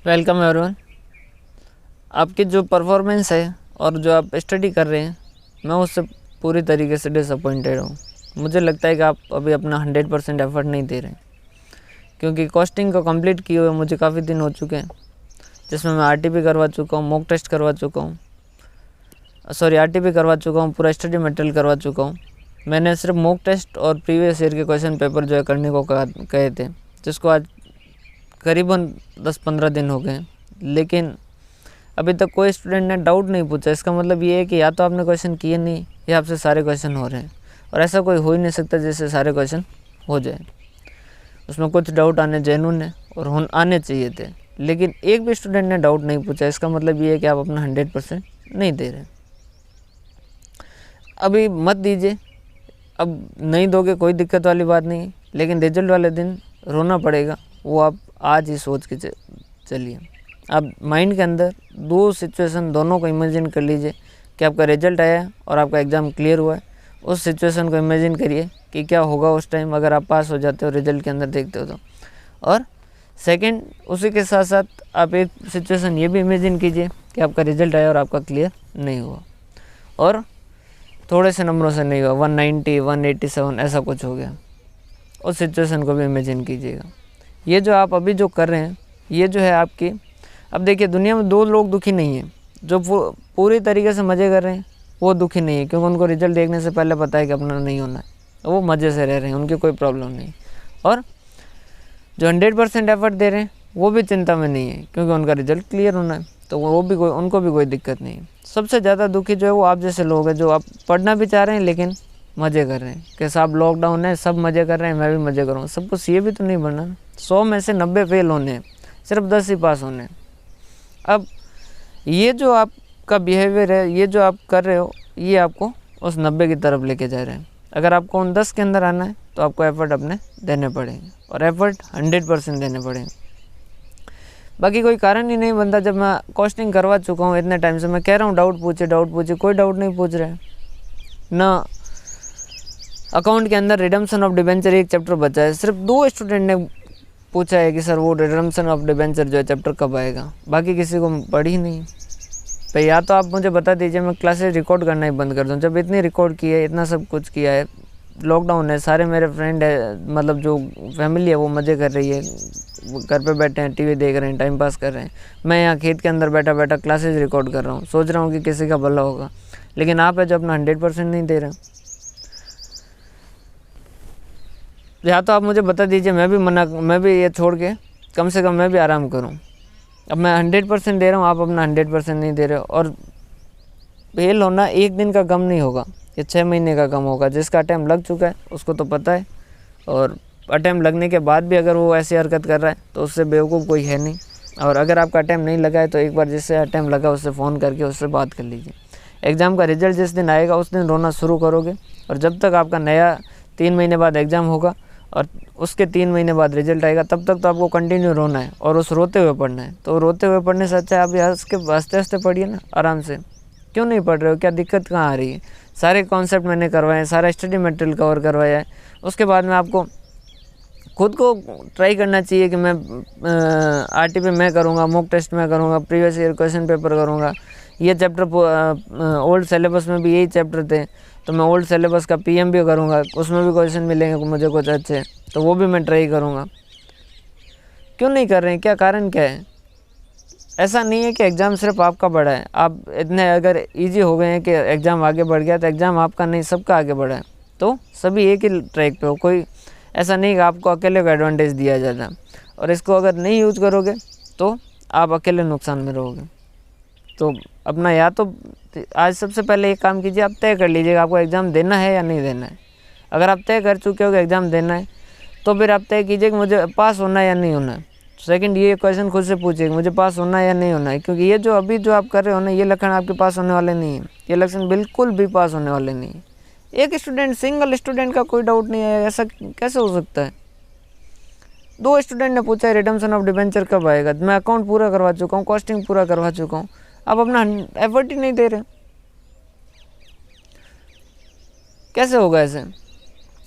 Welcome everyone. आपकी जो performance है और जो आप स्टडी कर रहे हैं, मैं उससे पूरी तरीके से डिसअपॉइंटेड हूँ। मुझे लगता है कि आप अभी अपना 100% एफर्ट नहीं दे रहे हैं, क्योंकि कॉस्टिंग को कंप्लीट किए हुए मुझे काफ़ी दिन हो चुके हैं, जिसमें मैं आरटीपी करवा चुका हूँ, मॉक टेस्ट करवा चुका हूँ, आरटीपी करवा चुका हूँ, पूरा स्टडी मटेरियल करवा चुका हूँ। मैंने सिर्फ मॉक टेस्ट और प्रीवियस ईयर के क्वेश्चन पेपर जो है करने को कहे थे, जिसको आज करीबन 10-15 दिन हो गए, लेकिन अभी तक कोई स्टूडेंट ने डाउट नहीं पूछा। इसका मतलब ये है कि या तो आपने क्वेश्चन किए नहीं या आपसे सारे क्वेश्चन हो रहे हैं, और ऐसा कोई हो ही नहीं सकता जिससे सारे क्वेश्चन हो जाए। उसमें कुछ डाउट आने जेन्युइन है और आने चाहिए थे, लेकिन एक भी स्टूडेंट ने डाउट नहीं पूछा। इसका मतलब ये है कि आप अपना 100% नहीं दे रहे। अभी मत दीजिए, अब नहीं दोगे कोई दिक्कत वाली बात नहीं है, लेकिन रिजल्ट वाले दिन रोना पड़ेगा, वो आप आज ही सोच के चलिए। आप माइंड के अंदर दो सिचुएशन दोनों को इमेजिन कर लीजिए कि आपका रिजल्ट आया है और आपका एग्ज़ाम क्लियर हुआ है। उस सिचुएशन को इमेजिन करिए कि क्या होगा उस टाइम अगर आप पास हो जाते हो, रिजल्ट के अंदर देखते हो तो। और सेकंड, उसी के साथ साथ आप एक सिचुएशन ये भी इमेजिन कीजिए कि आपका रिजल्ट आया और आपका क्लियर नहीं हुआ, और थोड़े से नंबरों से नहीं हुआ, 190, 187 ऐसा कुछ हो गया। उस सिचुएशन को भी इमेजिन कीजिएगा। ये जो आप अभी जो कर रहे हैं, ये जो है आपकी, अब देखिए दुनिया में दो लोग दुखी नहीं हैं। जो पूरी तरीके से मज़े कर रहे हैं वो दुखी नहीं है, क्योंकि उनको रिजल्ट देखने से पहले पता है कि अपना नहीं होना है, वो मज़े से रह रहे हैं, उनकी कोई प्रॉब्लम नहीं। और जो 100% एफर्ट दे रहे हैं वो भी चिंता में नहीं है, क्योंकि उनका रिजल्ट क्लियर होना है, तो उनको भी कोई दिक्कत नहीं है। सबसे ज़्यादा दुखी जो है वो आप जैसे लोग हैं, जो आप पढ़ना भी चाह रहे हैं लेकिन मज़े कर रहे हैं कि साहब लॉकडाउन है, सब मज़े कर रहे हैं, मैं भी मज़े करूँ। सबको सीए भी तो नहीं बनना। 100 में से 90 फेल होने हैं, सिर्फ 10 ही पास होने हैं। अब ये जो आपका बिहेवियर है, ये जो आप कर रहे हो, ये आपको उस 90 की तरफ लेके जा रहे हैं। अगर आपको उन 10 के अंदर आना है तो आपको एफर्ट अपने देने पड़ेंगे, और एफर्ट 100% देने पड़ेंगे। बाकी कोई कारण ही नहीं बनता। जब मैं कॉस्टिंग करवा चुका हूँ इतने टाइम से, मैं कह रहा हूँ डाउट पूछिए, कोई डाउट नहीं पूछ रहे हैं ना। अकाउंट के अंदर रिडम्पशन ऑफ डिबेंचर एक चैप्टर बचा है, सिर्फ 2 स्टूडेंट ने पूछा है कि सर वो रिडम्पशन ऑफ डिबेंचर जो है चैप्टर कब आएगा। बाकी किसी को पढ़ी नहीं भाई। या तो आप मुझे बता दीजिए, मैं क्लासेस रिकॉर्ड करना ही बंद कर दूँ। जब इतनी रिकॉर्ड की है, इतना सब कुछ किया है, लॉकडाउन है, सारे मेरे फ्रेंड है, मतलब जो फैमिली है वो मज़े कर रही है, घर पे बैठे हैं, टीवी देख रहे हैं, टाइम पास कर रहे हैं। मैं यहाँ खेत के अंदर बैठा बैठा क्लासेस रिकॉर्ड कर रहा हूँ, सोच रहा हूँ कि किसी का भला होगा। लेकिन आप है जो अपना 100% नहीं दे रहे। या तो आप मुझे बता दीजिए, मैं भी ये छोड़ के कम से कम मैं भी आराम करूं। अब मैं 100% दे रहा हूं, आप अपना 100% नहीं दे रहे हो। और फेल होना एक दिन का कम नहीं होगा, ये 6 महीने का कम होगा। जिसका अटैम्प्ट लग चुका है उसको तो पता है, और अटैम्प्ट लगने के बाद भी अगर वो ऐसी हरकत कर रहा है तो उससे बेवकूफ़ कोई है नहीं। और अगर आपका अटैम्प्ट नहीं लगा है तो एक बार जिससे अटैम्प्ट लगा उससे फ़ोन करके उससे बात कर लीजिए। एग्ज़ाम का रिजल्ट जिस दिन आएगा उस दिन रोना शुरू करोगे, और जब तक आपका नया 3 महीने बाद एग्ज़ाम होगा और उसके 3 महीने बाद रिजल्ट आएगा, तब तक तो आपको कंटिन्यू रोना है और उस रोते हुए पढ़ना है। तो रोते हुए पढ़ने से अच्छा है आप हंसते हंसते पढ़िए ना, आराम से। क्यों नहीं पढ़ रहे हो? क्या दिक्कत कहाँ आ रही है? सारे कॉन्सेप्ट मैंने करवाए हैं, सारा स्टडी मटेरियल कवर करवाया है। उसके बाद में आपको खुद को ट्राई करना चाहिए कि मैं आरटीपी मैं करूँगा, मॉक टेस्ट मैं करूँगा, प्रीवियस ईयर क्वेश्चन पेपर करूँगा। ये चैप्टर ओल्ड सिलेबस में भी यही चैप्टर थे, तो मैं ओल्ड सिलेबस का पीएम भी करूँगा, उसमें भी क्वेश्चन मिलेंगे मुझे कुछ अच्छे, तो वो भी मैं ट्राई करूँगा। क्यों नहीं कर रहे हैं? क्या कारण क्या है? ऐसा नहीं है कि एग्ज़ाम सिर्फ आपका बढ़ा है। आप इतने अगर इजी हो गए हैं कि एग्ज़ाम आगे बढ़ गया, तो एग्ज़ाम आपका नहीं, सबका आगे बढ़ा है। तो सभी एक ही ट्रैक पे हो, कोई ऐसा नहीं कि आपको अकेले को एडवांटेज दिया जाता। और इसको अगर नहीं यूज करोगे तो आप अकेले नुकसान में रहोगे। तो अपना या तो आज सबसे पहले एक काम कीजिए, आप तय कर लीजिएगा आपको एग्ज़ाम देना है या नहीं देना है। अगर आप तय कर चुके हो कि एग्ज़ाम देना है, तो फिर आप तय कीजिए कि मुझे पास होना है या नहीं होना है। सेकंड, ये क्वेश्चन खुद से पूछिए कि मुझे पास होना है या नहीं होना है, क्योंकि ये जो अभी जो आप कर रहे हो ना, ये लक्षण आपके पास होने वाले नहीं है। ये लक्षण बिल्कुल भी पास होने वाले नहीं है। एक स्टूडेंट, सिंगल स्टूडेंट का कोई डाउट नहीं है, ऐसा कैसे हो सकता है? 2 स्टूडेंट ने पूछा है रिडम्पशन ऑफ डिबेंचर कब आएगा। मैं अकाउंट पूरा करवा चुका हूँ, कॉस्टिंग पूरा करवा चुका हूँ, आप अपना एफर्ट ही नहीं दे रहे। कैसे होगा ऐसे?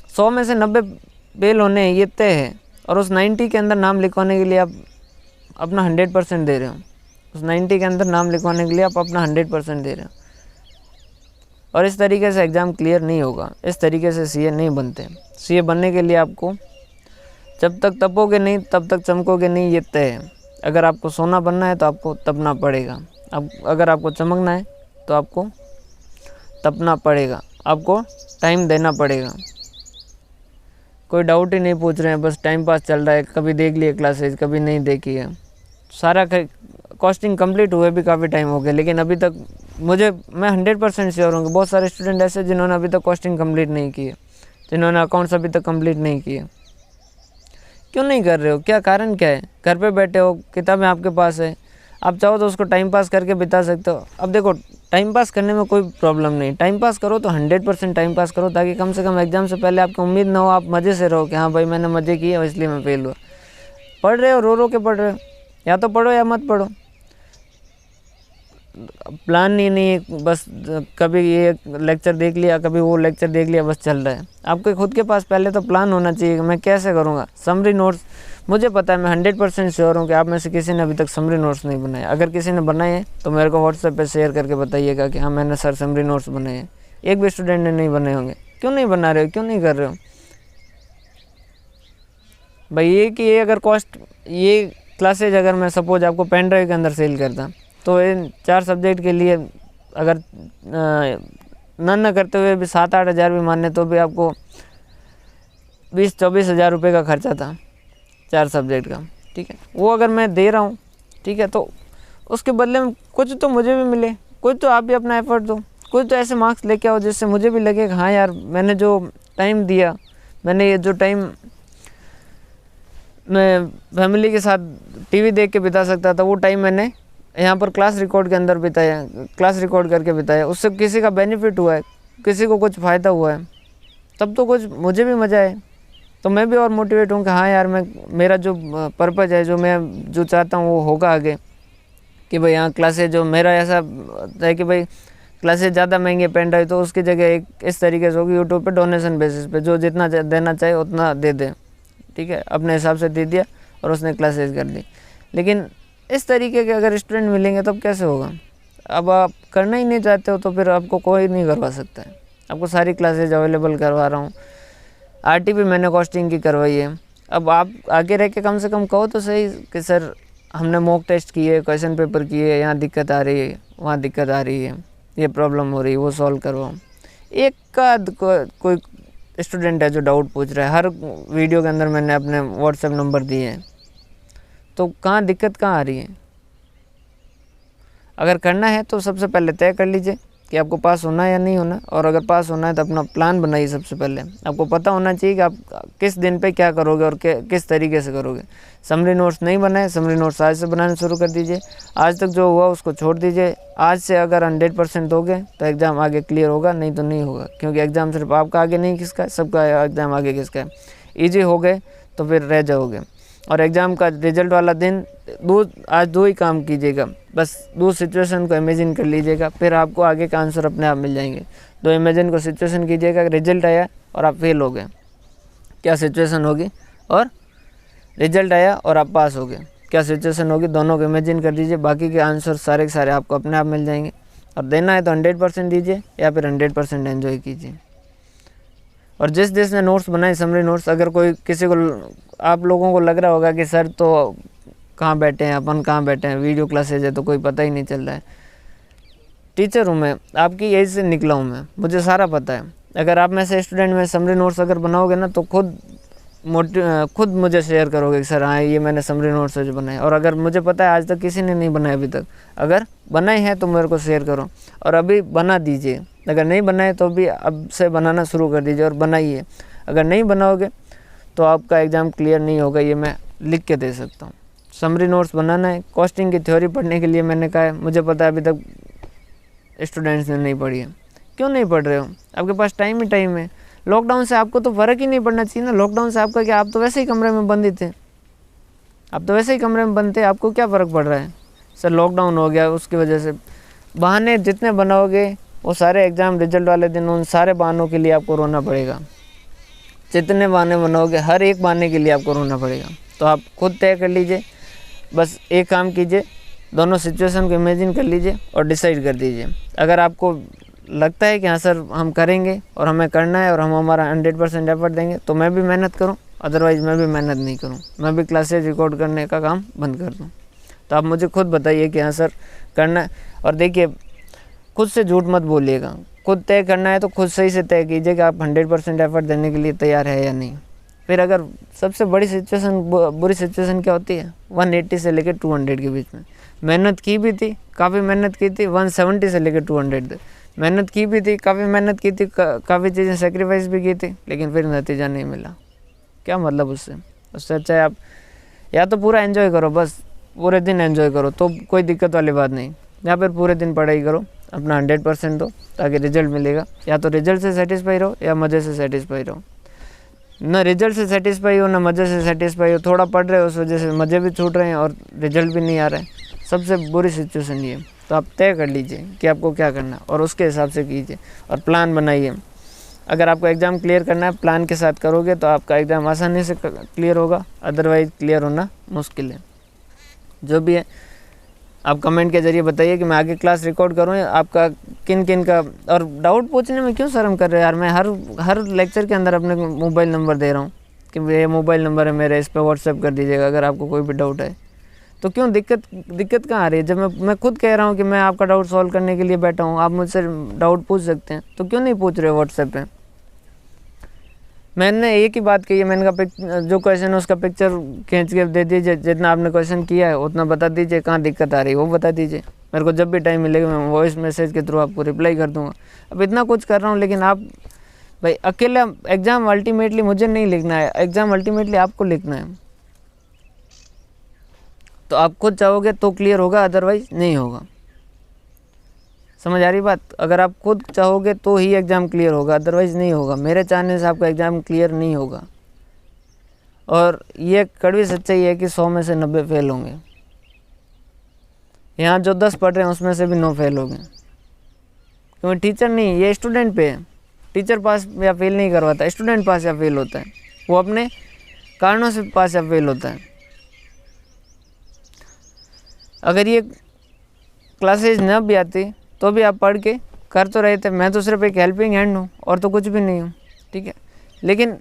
100 में से 90 फेल होने ये तय है, और उस 90 के अंदर नाम लिखवाने के लिए आप अपना 100% दे रहे हो, उस 90 के अंदर नाम लिखवाने के लिए आप अपना 100% दे रहे हो। और इस तरीके से एग्ज़ाम क्लियर नहीं होगा, इस तरीके से सीए नहीं बनते। सीए बनने के लिए आपको जब तक तपोगे नहीं तब तक चमकोगे नहीं, ये तय है। अगर आपको सोना बनना है तो आपको तपना पड़ेगा, अब अगर आपको चमकना है तो आपको तपना पड़ेगा, आपको टाइम देना पड़ेगा। कोई डाउट ही नहीं पूछ रहे हैं, बस टाइम पास चल रहा है, कभी देख लिए क्लासेज कभी नहीं देखी है। सारा कॉस्टिंग कंप्लीट हुए भी काफ़ी टाइम हो गया, लेकिन अभी तक मैं 100% श्योर हूँ कि बहुत सारे स्टूडेंट ऐसे जिन्होंने अभी तक कॉस्टिंग कंप्लीट नहीं की है, जिन्होंने अकाउंट्स अभी तक कंप्लीट नहीं किए। क्यों नहीं कर रहे हो, क्या कारण क्या है? घर पे बैठे हो, किताबें आपके पास है, आप चाहो तो उसको टाइम पास करके बिता सकते हो। अब देखो, टाइम पास करने में कोई प्रॉब्लम नहीं, टाइम पास करो तो 100% टाइम पास करो, ताकि कम से कम एग्ज़ाम से पहले आपको उम्मीद ना हो, आप मज़े से रहो कि हाँ भाई मैंने मज़े किए और इसलिए मैं फेल हुआ। पढ़ रहे हो, रो रो के पढ़ रहे हो, या तो पढ़ो या मत पढ़ो। प्लान ही नहीं, बस कभी ये लेक्चर देख लिया, कभी वो लेक्चर देख लिया, बस चल रहा है। आपके खुद के पास पहले तो प्लान होना चाहिए कि मैं कैसे करूँगा। समरी नोट्स, मुझे पता है, मैं 100% श्योर हूँ कि आप में से किसी ने अभी तक समरी नोट्स नहीं बनाए। अगर किसी ने बनाए हैं तो मेरे को व्हाट्सएप पे शेयर करके बताइएगा कि हाँ मैंने सर समरी नोट्स बनाए हैं। एक भी स्टूडेंट ने नहीं बनाए होंगे। क्यों नहीं बना रहे हो, क्यों नहीं कर रहे हो भाई? ये कि ये अगर ये क्लासेज अगर मैं सपोज आपको पेन ड्राइव के अंदर सेल करता, तो इन 4 सब्जेक्ट के लिए अगर न करते हुए भी 7-8 हज़ार भी माने तो भी आपको 20-24 हज़ार रुपये का खर्चा था 4 सब्जेक्ट का, ठीक है। वो अगर मैं दे रहा हूँ, ठीक है, तो उसके बदले में कुछ तो मुझे भी मिले, कुछ तो आप भी अपना एफर्ट दो, कुछ तो ऐसे मार्क्स लेके आओ जिससे मुझे भी लगे हाँ यार मैंने जो टाइम दिया, मैंने ये जो टाइम मैं फैमिली के साथ टीवी देख के बिता सकता था, वो टाइम मैंने यहाँ पर क्लास रिकॉर्ड के अंदर बिताया, क्लास रिकॉर्ड करके बिताया। उससे किसी का बेनिफिट हुआ है, किसी को कुछ फ़ायदा हुआ है, तब तो कुछ मुझे भी मज़ा है। तो मैं भी और मोटिवेट हूँ कि हाँ यार मेरा जो पर्पज़ है, जो मैं जो चाहता हूँ वो होगा आगे, कि भाई यहाँ क्लासेज जो मेरा ऐसा है कि भाई क्लासेज ज़्यादा महंगे पेन ड्राइव, तो उसकी जगह एक इस तरीके से होगी यूट्यूब पे डोनेशन बेसिस पे, जो जितना देना चाहे उतना दे दे, ठीक है, अपने हिसाब से दे दिया और उसने क्लासेज कर दी। लेकिन इस तरीके के अगर स्टूडेंट मिलेंगे तब कैसे होगा? अब आप करना ही नहीं चाहते हो तो फिर आपको कोई नहीं करवा सकता है। आपको सारी क्लासेज अवेलेबल करवा रहा हूँ, आरटी भी मैंने कॉस्टिंग की करवाई है। अब आप आगे रह के कम से कम कहो तो सही कि सर हमने मॉक टेस्ट किए, क्वेश्चन पेपर किए, यहाँ दिक्कत आ रही है, वहाँ दिक्कत आ रही है, ये प्रॉब्लम हो रही है, वो सॉल्व करवाओ। एक का कोई स्टूडेंट है जो डाउट पूछ रहा है, हर वीडियो के अंदर मैंने अपने व्हाट्सएप नंबर दिए हैं, तो कहाँ दिक्कत कहाँ आ रही है? अगर करना है तो सबसे पहले तय कर लीजिए कि आपको पास होना है या नहीं होना, और अगर पास होना है तो अपना प्लान बनाइए। सबसे पहले आपको पता होना चाहिए कि आप किस दिन पे क्या करोगे और किस तरीके से करोगे। समरी नोट्स नहीं बनाए, समरी नोट्स आज से बनाना शुरू कर दीजिए। आज तक जो हुआ उसको छोड़ दीजिए। आज से अगर 100% दोगे तो एग्ज़ाम आगे क्लियर होगा, नहीं तो नहीं होगा, क्योंकि एग्ज़ाम सिर्फ आपका आगे नहीं किसका है, सबका एग्ज़ाम आगे किसका है। ईजी हो गए तो फिर रह जाओगे। और एग्ज़ाम का रिजल्ट वाला दिन आज दो ही काम कीजिएगा, बस 2 सिचुएशन को इमेजिन कर लीजिएगा, फिर आपको आगे का आंसर अपने आप मिल जाएंगे। 2 इमेजिन को सिचुएशन कीजिएगा, रिजल्ट आया और आप फेल हो गए, क्या सिचुएशन होगी, और रिजल्ट आया और आप पास हो गए, क्या सिचुएशन होगी, दोनों को इमेजिन कर दीजिए। बाकी के आंसर सारे के सारे आपको अपने आप मिल जाएंगे। और देना है तो 100% दीजिए या फिर 100% एंजॉय कीजिए। और जिस ने नोट्स बनाए समरी नोट्स, अगर कोई किसी को आप लोगों को लग रहा होगा कि सर तो कहाँ बैठे हैं, अपन कहाँ बैठे हैं, वीडियो क्लासेज है तो कोई पता ही नहीं चल रहा है। टीचर हूँ मैं, आपकी एज से निकला हूँ मैं, मुझे सारा पता है। अगर आप में से स्टूडेंट में समरी नोट्स अगर बनाओगे ना तो खुद मुझे शेयर करोगे कि सर हाँ ये मैंने समरी नोट्स जो बनाए। और अगर मुझे पता है आज तक किसी ने नहीं बनाए अभी तक, अगर बनाए हैं तो मेरे को शेयर करो और अभी बना दीजिए। अगर नहीं बनाए तो भी अब से बनाना शुरू कर दीजिए और बनाइए। अगर नहीं बनाओगे तो आपका एग्ज़ाम क्लियर नहीं होगा, ये मैं लिख के दे सकता हूँ। समरी नोट्स बनाना है। कॉस्टिंग की थ्योरी पढ़ने के लिए मैंने कहा है, मुझे पता है अभी तक स्टूडेंट्स ने नहीं पढ़ी है। क्यों नहीं पढ़ रहे हो? आपके पास टाइम ही टाइम है। लॉकडाउन से आपको तो फ़र्क ही नहीं पड़ना चाहिए ना। लॉकडाउन से आपका क्या, आप तो वैसे ही कमरे में बंद ही थे, आप तो वैसे ही कमरे में बंद थे, आपको क्या फ़र्क पड़ रहा है? सर लॉकडाउन हो गया उसकी वजह से। बहाने जितने बनाओगे वो सारे एग्ज़ाम रिजल्ट वाले दिन उन सारे बहानों के लिए आपको रोना पड़ेगा। जितने बहाने बनाओगे हर एक बहाने के लिए आपको रोना पड़ेगा। तो आप खुद तय कर लीजिए। बस एक काम कीजिए, दोनों सिचुएशन को इमेजिन कर लीजिए और डिसाइड कर दीजिए। अगर आपको लगता है कि हाँ सर हम करेंगे और हमें करना है और हम हमारा 100% एफर्ट देंगे, तो मैं भी मेहनत करूँ, अदरवाइज़ मैं भी मेहनत नहीं करूँ, मैं भी क्लासेज रिकॉर्ड करने का काम बंद कर दूँ। तो आप मुझे खुद बताइए कि हाँ सर करना है। और देखिए, खुद से झूठ मत बोलिएगा, खुद तय करना है तो खुद सही से तय कीजिए कि आप 100% एफर्ट देने के लिए तैयार है या नहीं। फिर अगर सबसे बड़ी सिचुएशन, बुरी सिचुएशन क्या होती है, 180 से लेकर 200 के बीच में मेहनत की भी थी, काफ़ी मेहनत की थी, 170 से लेकर 200 तक मेहनत की भी थी, काफ़ी मेहनत की थी, काफ़ी चीज़ें सेक्रीफाइस भी की थी, लेकिन फिर नतीजा नहीं मिला। क्या मतलब उससे अच्छा है आप या तो पूरा एंजॉय करो, बस पूरे दिन एंजॉय करो, तो कोई दिक्कत वाली बात नहीं, या फिर पूरे दिन पढ़ाई करो, अपना 100% दो, ताकि रिजल्ट मिलेगा। या तो रिजल्ट से सेटिस्फाई रहो या मज़े से सेटिस्फाई रहो। ना रिजल्ट से सेटिस्फाई हो ना मज़े से सेटिस्फाई हो, थोड़ा पढ़ रहे हो उस वजह से मज़े भी छूट रहे हैं और रिजल्ट भी नहीं आ रहा है, सबसे बुरी सिचुएशन ये। तो आप तय कर लीजिए कि आपको क्या करना है और उसके हिसाब से कीजिए और प्लान बनाइए। अगर आपको एग्ज़ाम क्लियर करना है, प्लान के साथ करोगे तो आपका एग्ज़ाम आसानी से क्लियर होगा, अदरवाइज़ क्लियर होना मुश्किल है। जो भी है आप कमेंट के ज़रिए बताइए कि मैं आगे क्लास रिकॉर्ड करूँ, आपका किन किन का। और डाउट पूछने में क्यों शर्म कर रहे हो यार, मैं हर लेक्चर के अंदर अपने मोबाइल नंबर दे रहा हूँ कि ये मोबाइल नंबर है मेरा, इस पर व्हाट्सएप कर दीजिएगा अगर आपको कोई भी डाउट है। तो क्यों दिक्कत कहाँ आ रही है? जब मैं खुद कह रहा हूँ कि मैं आपका डाउट सॉल्व करने के लिए बैठा हूँ, आप मुझसे डाउट पूछ सकते हैं, तो क्यों नहीं पूछ रहे हो व्हाट्सएप पे? मैंने एक ही बात कही है, मैंने कहा जो क्वेश्चन है उसका पिक्चर खींच के दे दीजिए, जितना आपने क्वेश्चन किया है उतना बता दीजिए, कहाँ दिक्कत आ रही है वो बता दीजिए। मेरे को जब भी टाइम मिलेगा मैं वॉइस मैसेज के थ्रू आपको रिप्लाई कर दूंगा। अब इतना कुछ कर रहा हूँ, लेकिन आप भाई अकेला एग्ज़ाम अल्टीमेटली मुझे नहीं लिखना है, एग्ज़ाम अल्टीमेटली आपको लिखना है। तो आप खुद चाहोगे तो क्लियर होगा, अदरवाइज नहीं होगा। समझ आ रही बात? अगर आप खुद चाहोगे तो ही एग्ज़ाम क्लियर होगा, अदरवाइज़ नहीं होगा। मेरे चाहने से आपका एग्ज़ाम क्लियर नहीं होगा। और ये कड़वी सच्चाई है कि 100 में से 90 फेल होंगे। यहाँ जो 10 पढ़ रहे हैं उसमें से भी 9 फेल होंगे, क्योंकि टीचर नहीं, ये स्टूडेंट पे है। टीचर पास या फेल नहीं करवाता, स्टूडेंट पास या फेल होता है, वो अपने कारणों से पास या फेल होता है। अगर ये क्लासेज न भी आती तो भी आप पढ़ के कर तो रहे थे, मैं तो सिर्फ एक हेल्पिंग हैंड हूँ और तो कुछ भी नहीं हूँ, ठीक है। लेकिन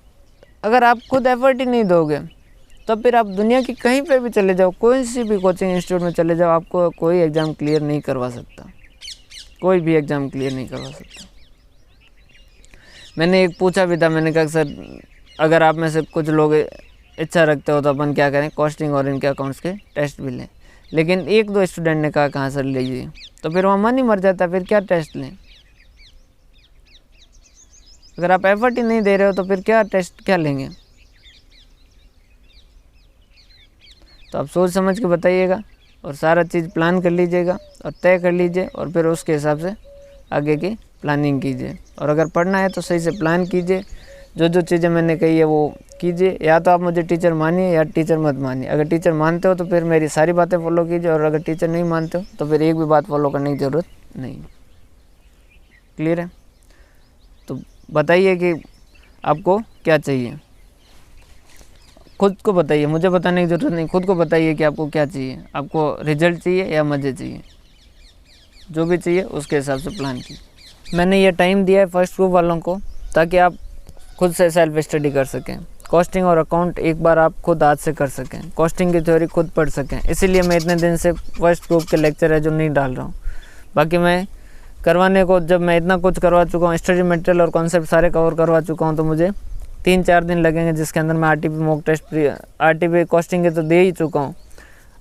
अगर आप खुद एफर्ट ही नहीं दोगे तो फिर आप दुनिया की कहीं पे भी चले जाओ, कोई सी भी कोचिंग इंस्टीट्यूट में चले जाओ, आपको कोई एग्ज़ाम क्लियर नहीं करवा सकता, कोई भी एग्ज़ाम क्लियर नहीं करवा सकता। मैंने एक पूछा भी था, मैंने कहा सर अगर आप में से कुछ लोग इच्छा रखते हो तो अपन क्या करें, कॉस्टिंग और इनके अकाउंट्स के टेस्ट भी लें। लेकिन 1-2 स्टूडेंट ने कहा कहाँ सर लीजिए, तो फिर वहाँ मन ही मर जाता, फिर क्या टेस्ट लें। अगर आप एफर्ट ही नहीं दे रहे हो तो फिर क्या टेस्ट क्या लेंगे? तो आप सोच समझ के बताइएगा और सारा चीज़ प्लान कर लीजिएगा और तय कर लीजिए, और फिर उसके हिसाब से आगे की प्लानिंग कीजिए। और अगर पढ़ना है तो सही से प्लान कीजिए, जो चीज़ें मैंने कही है वो कीजिए। या तो आप मुझे टीचर मानिए या टीचर मत मानिए। अगर टीचर मानते हो तो फिर मेरी सारी बातें फॉलो कीजिए, और अगर टीचर नहीं मानते हो तो फिर एक भी बात फॉलो करने की ज़रूरत नहीं। क्लियर है? तो बताइए कि आपको क्या चाहिए, खुद को बताइए, मुझे बताने की ज़रूरत नहीं, खुद को बताइए कि आपको क्या चाहिए। आपको रिजल्ट चाहिए या मज़े चाहिए? जो भी चाहिए उसके हिसाब से प्लान कीजिए। मैंने ये टाइम दिया है फर्स्ट ग्रुप वालों को ताकि आप खुद से सेल्फ स्टडी कर सकें, कॉस्टिंग और अकाउंट एक बार आप खुद हाथ से कर सकें, कॉस्टिंग की थ्योरी खुद पढ़ सकें। इसीलिए मैं इतने दिन से फर्स्ट ग्रुप के लेक्चर है जो नहीं डाल रहा हूँ। बाकी मैं करवाने को, जब मैं इतना कुछ करवा चुका हूँ, स्टडी मटेरियल और कॉन्सेप्ट सारे कवर करवा चुका हूँ, तो मुझे 3-4 दिन लगेंगे, जिसके अंदर मैं RTP mock test, RTP costing के तो दे ही चुका हूँ,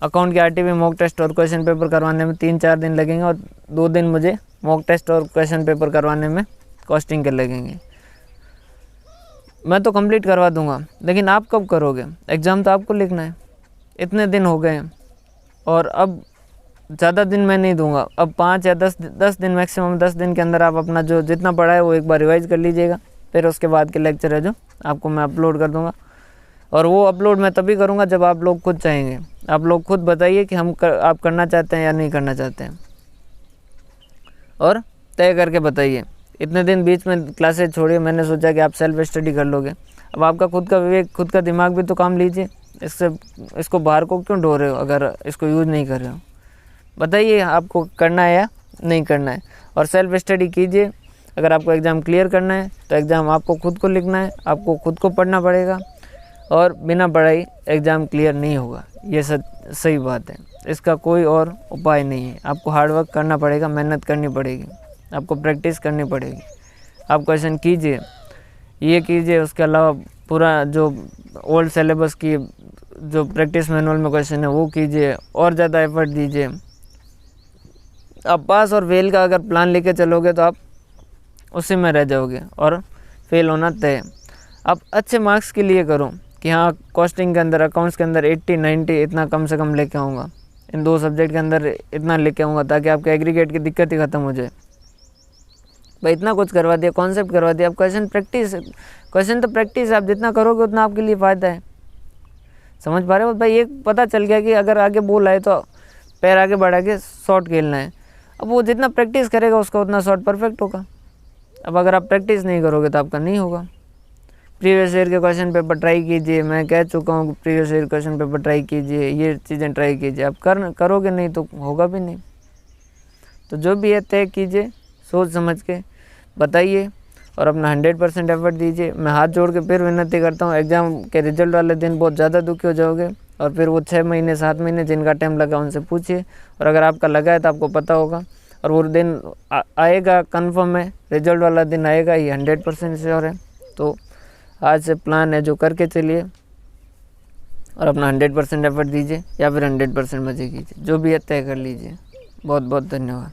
अकाउंट के आरटीपी मॉक टेस्ट और क्वेश्चन पेपर करवाने में 3-4 दिन लगेंगे, और 2 दिन मुझे मॉक टेस्ट और क्वेश्चन पेपर करवाने में कॉस्टिंग के लगेंगे। मैं तो कंप्लीट करवा दूंगा, लेकिन आप कब करोगे? एग्ज़ाम तो आपको लिखना है। इतने दिन हो गए हैं और अब ज़्यादा दिन मैं नहीं दूंगा, अब 5 या 10 दिन, मैक्सिमम 10 दिन के अंदर आप अपना जो जितना पढ़ा है वो एक बार रिवाइज़ कर लीजिएगा। फिर उसके बाद के लेक्चर है जो आपको मैं अपलोड कर दूंगा, और वो अपलोड मैं तभी करूंगा जब आप लोग खुद चाहेंगे। आप लोग खुद बताइए कि आप करना चाहते हैं या नहीं करना चाहते हैं, और तय करके बताइए। इतने दिन बीच में क्लासेज छोड़िए, मैंने सोचा कि आप सेल्फ स्टडी कर लोगे। अब आपका खुद का विवेक, खुद का दिमाग भी तो काम लीजिए। इसको बाहर को क्यों ढो रहे हो अगर इसको यूज़ नहीं कर रहे हो? बताइए आपको करना है या नहीं करना है। और सेल्फ स्टडी कीजिए। अगर आपको एग्ज़ाम क्लियर करना है तो एग्ज़ाम आपको खुद को लिखना है, आपको खुद को पढ़ना पड़ेगा, और बिना पढ़ाई एग्ज़ाम क्लियर नहीं होगा। ये सही बात है, इसका कोई और उपाय नहीं है। आपको हार्डवर्क करना पड़ेगा, मेहनत करनी पड़ेगी, आपको प्रैक्टिस करनी पड़ेगी। आप क्वेश्चन कीजिए, ये कीजिए, उसके अलावा पूरा जो ओल्ड सिलेबस की जो प्रैक्टिस मैनुअल में क्वेश्चन है वो कीजिए, और ज़्यादा एफर्ट दीजिए। आप पास और फेल का अगर प्लान लेके चलोगे तो आप उसी में रह जाओगे और फेल होना तय है। आप अच्छे मार्क्स के लिए करो कि हाँ कॉस्टिंग के अंदर, अकाउंट्स के अंदर 80 90 इतना कम से कम लेके आऊँगा, इन 2 सब्जेक्ट के अंदर इतना लेके आऊँगा, ताकि आपके एग्रीगेट की दिक्कत ही ख़त्म हो जाए। भाई इतना कुछ करवा दिया, कॉन्सेप्ट करवा दिया, आप क्वेश्चन तो प्रैक्टिस आप जितना करोगे उतना आपके लिए फ़ायदा है। समझ पा रहे हो भाई? एक पता चल गया कि अगर आगे बॉल आए तो पैर आगे बढ़ा के शॉट खेलना है। अब वो जितना प्रैक्टिस करेगा उसका उतना शॉट परफेक्ट होगा। अब अगर आप प्रैक्टिस नहीं करोगे तो आपका नहीं होगा। प्रीवियस ईयर के क्वेश्चन पेपर ट्राई कीजिए, मैं कह चुका हूँ कि previous year question paper try कीजिए, ये चीज़ें ट्राई कीजिए। आप करोगे नहीं तो होगा भी नहीं। तो जो भी है तय कीजिए, सोच समझ के बताइए और अपना 100% एफर्ट दीजिए। मैं हाथ जोड़ के फिर विनती करता हूँ, एग्ज़ाम के रिजल्ट वाले दिन बहुत ज़्यादा दुखी हो जाओगे, और फिर वो 6 महीने 7 महीने जिनका टाइम लगा उनसे पूछिए, और अगर आपका लगा है तो आपको पता होगा, और वो दिन आएगा, कन्फर्म है, रिजल्ट वाला दिन आएगा, ये 100% श्योर है। तो आज से प्लान है जो करके चलिए और अपना 100% एफर्ट दीजिए, या फिर 100% मज़े कीजिए, जो भी है तय कर लीजिए। बहुत बहुत धन्यवाद।